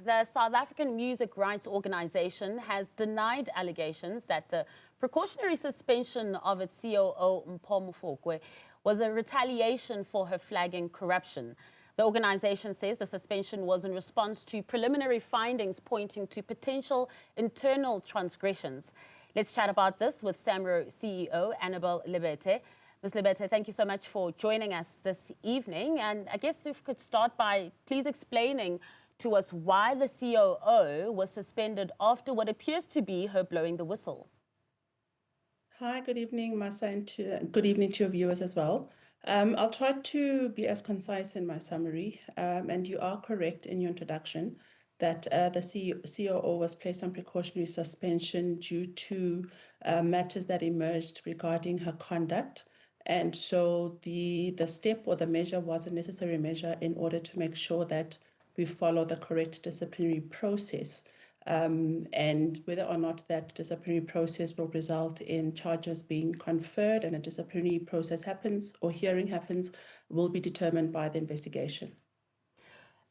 The South African Music Rights Organization has denied allegations that the precautionary suspension of its COO Mpho Mofikoe was a retaliation for her flagging corruption. The organization says the suspension was in response to preliminary findings pointing to potential internal transgressions. Let's chat about this with SAMRO CEO Annabell Lebethe. Ms. Lebethe, thank you so much for joining us this evening. And I guess if we could start by please explaining to us why the COO was suspended after what appears to be her blowing the whistle. Hi, good evening, Masa, and good evening to your viewers as well. I'll try to be as concise in my summary, and you are correct in your introduction that the COO was placed on precautionary suspension due to matters that emerged regarding her conduct. And so the step or the measure was a necessary measure in order to make sure that we follow the correct disciplinary process. And whether or not that disciplinary process will result in charges being conferred and a disciplinary process happens or hearing happens will be determined by the investigation.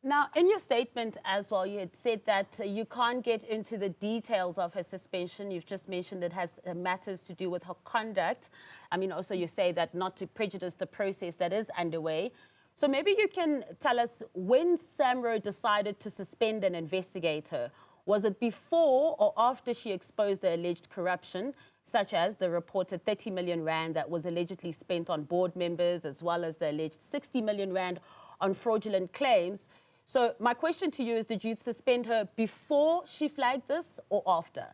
Now, in your statement as well, you had said that you can't get into the details of her suspension. You've just mentioned it has matters to do with her conduct. I mean, also you say that not to prejudice the process that is underway. So maybe you can tell us when SAMRO decided to suspend and investigate her. Was it before or after she exposed the alleged corruption, such as the reported 30 million rand that was allegedly spent on board members, as well as the alleged 60 million rand on fraudulent claims? So my question to you is, did you suspend her before she flagged this or after?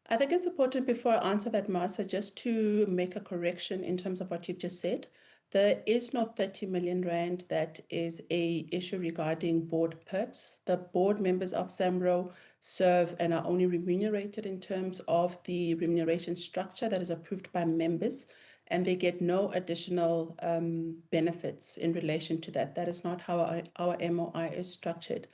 I think it's important before I answer that, Masa, just to make a correction in terms of what you've just said. There is no 30 million rand that is a issue regarding board perks. The board members of SAMRO serve and are only remunerated in terms of the remuneration structure that is approved by members, and they get no additional benefits in relation to that. That is not how our MOI is structured.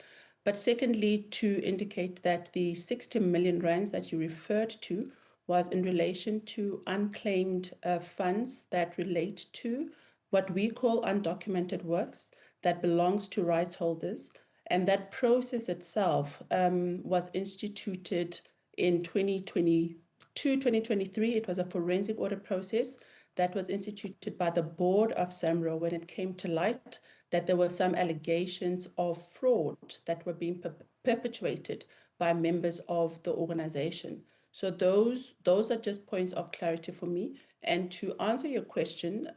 But secondly, to indicate that the 60 million rands that you referred to was in relation to unclaimed funds that relate to what we call undocumented works that belongs to rights holders. And that process itself was instituted in 2022, 2023. It was a forensic audit process that was instituted by the board of SAMRO when it came to light that there were some allegations of fraud that were being perpetuated by members of the organization. So those are just points of clarity for me. And to answer your question,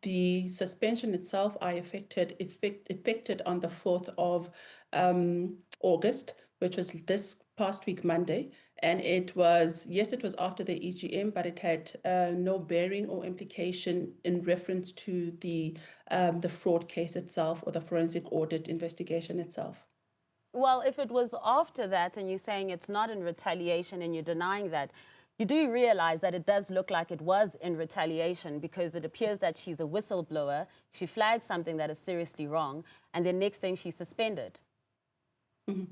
the suspension itself I effected on the 4th of August, which was this past week, Monday. And it was, yes, it was after the EGM, but it had no bearing or implication in reference to the fraud case itself or the forensic audit investigation itself. Well, if it was after that and you're saying it's not in retaliation and you're denying that, you do realize that it does look like it was in retaliation because it appears that she's a whistleblower. She flagged something that is seriously wrong, and then next thing she's suspended. Mm-hmm.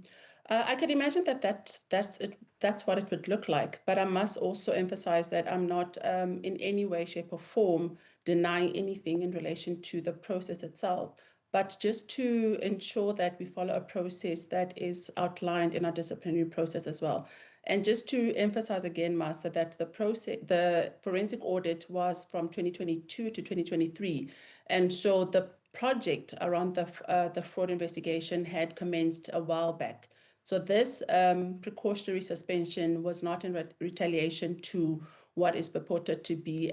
I can imagine that's what it would look like, but I must also emphasize that I'm not in any way, shape or form denying anything in relation to the process itself, but just to ensure that we follow a process that is outlined in our disciplinary process as well. And just to emphasize again, Masa, that the forensic audit was from 2022 to 2023. And so the project around the fraud investigation had commenced a while back. So this precautionary suspension was not in retaliation to what is purported to be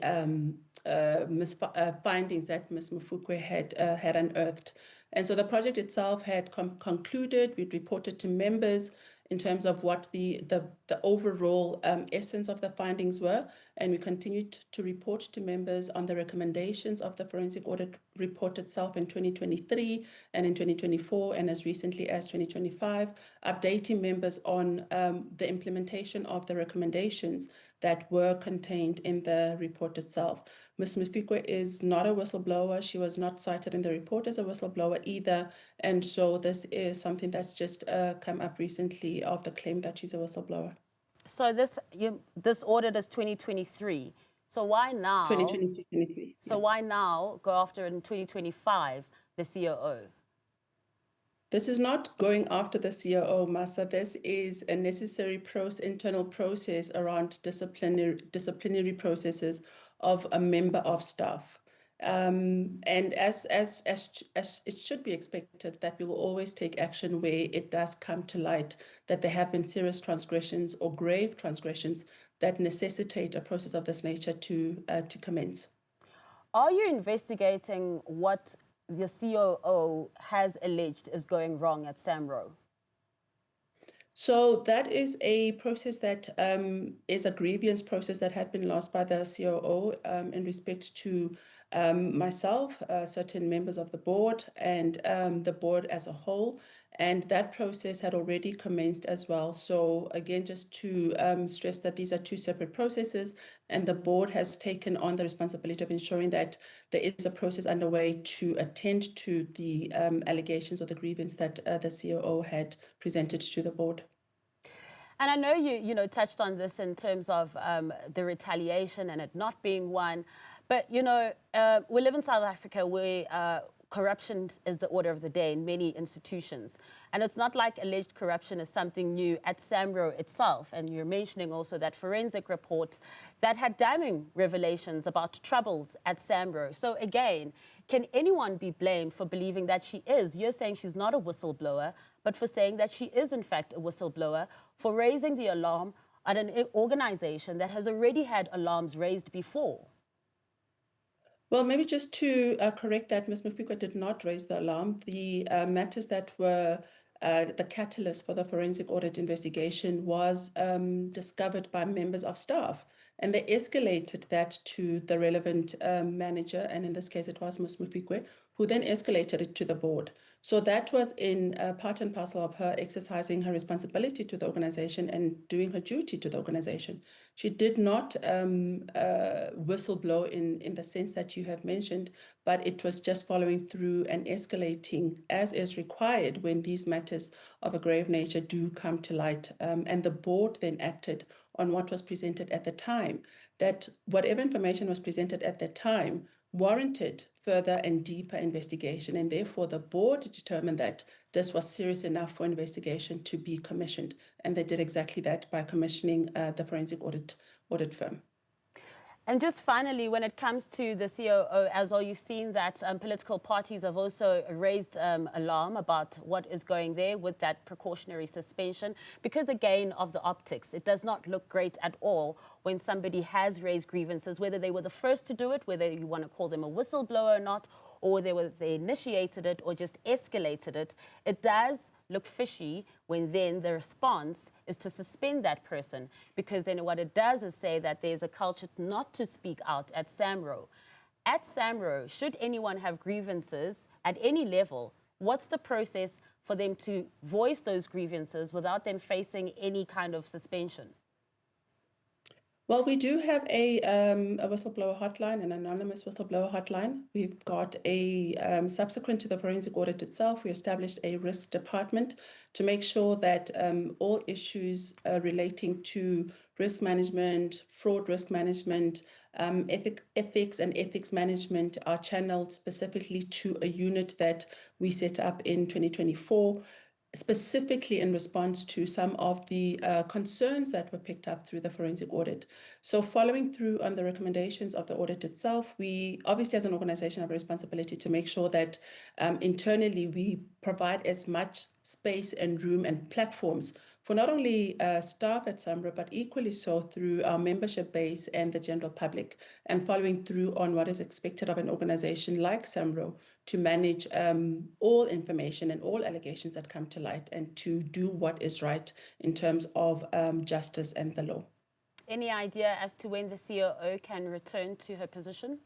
findings that Ms. Mofikoe had unearthed. And so the project itself had concluded. We'd reported to members in terms of what the overall essence of the findings were. And we continued to report to members on the recommendations of the forensic audit report itself in 2023 and in 2024, and as recently as 2025, updating members on the implementation of the recommendations that were contained in the report itself. Ms. Mofikoe is not a whistleblower. She was not cited in the report as a whistleblower either. And so this is something that's just come up recently of the claim that she's a whistleblower. So this audit is 2023. So why now? 2023. So why now go after in 2025 the COO? This is not going after the COO, Masa. This is a necessary internal process around disciplinary processes of a member of staff. And as it should be expected that we will always take action where it does come to light that there have been serious transgressions or grave transgressions that necessitate a process of this nature to commence. Are you investigating what the COO has alleged is going wrong at SAMRO? So that is a process that is a grievance process that had been lost by the COO in respect to myself, certain members of the board, and the board as a whole. And that process had already commenced as well. So again, just to stress that these are two separate processes, and the board has taken on the responsibility of ensuring that there is a process underway to attend to the allegations or the grievance that the COO had presented to the board. And I know you touched on this in terms of the retaliation and it not being one, but we live in South Africa where corruption is the order of the day in many institutions. And it's not like alleged corruption is something new at SAMRO itself. And you're mentioning also that forensic report that had damning revelations about troubles at SAMRO. So again, can anyone be blamed for believing that she is? You're saying she's not a whistleblower, but for saying that she is in fact a whistleblower, for raising the alarm at an organization that has already had alarms raised before. Well, maybe just to correct that, Ms. Mofikoe did not raise the alarm. The matters that were the catalyst for the forensic audit investigation was discovered by members of staff. And they escalated that to the relevant manager, and in this case it was Ms. Mofikoe, who then escalated it to the board. So that was in part and parcel of her exercising her responsibility to the organization and doing her duty to the organization. She did not whistleblow in the sense that you have mentioned, but it was just following through and escalating as is required when these matters of a grave nature do come to light. And the board then acted on what was presented at the time, that whatever information was presented at the time warranted further and deeper investigation, and therefore the board determined that this was serious enough for investigation to be commissioned, and they did exactly that by commissioning the forensic audit firm. And just finally, when it comes to the COO, as well, you've seen that political parties have also raised alarm about what is going there with that precautionary suspension, because again of the optics, it does not look great at all when somebody has raised grievances, whether they were the first to do it, whether you want to call them a whistleblower or not, or they initiated it or just escalated it. It does look fishy when then the response is to suspend that person, because then what it does is say that there's a culture not to speak out at SAMRO. At SAMRO, should anyone have grievances at any level, what's the process for them to voice those grievances without them facing any kind of suspension? Well, we do have a whistleblower hotline, an anonymous whistleblower hotline. We've got a, subsequent to the forensic audit itself, we established a risk department to make sure that all issues relating to risk management, fraud risk management, ethics and ethics management are channeled specifically to a unit that we set up in 2024. Specifically in response to some of the concerns that were picked up through the forensic audit. So following through on the recommendations of the audit itself, we obviously as an organization have a responsibility to make sure that internally we provide as much space and room and platforms for not only staff at SAMRO, but equally so through our membership base and the general public, and following through on what is expected of an organization like SAMRO to manage all information and all allegations that come to light and to do what is right in terms of justice and the law. Any idea as to when the COO can return to her position?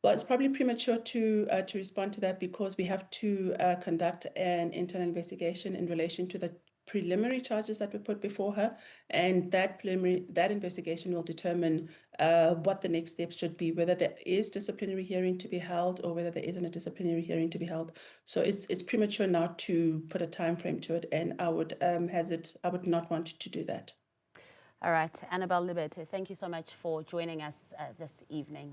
Well, it's probably premature to respond to that, because we have to conduct an internal investigation in relation to the preliminary charges that were put before her, and that investigation will determine what the next steps should be, whether there is disciplinary hearing to be held or whether there isn't a disciplinary hearing to be held. So it's premature now to put a time frame to it, and I would not want to do that. All right, Annabell Lebethe, thank you so much for joining us this evening.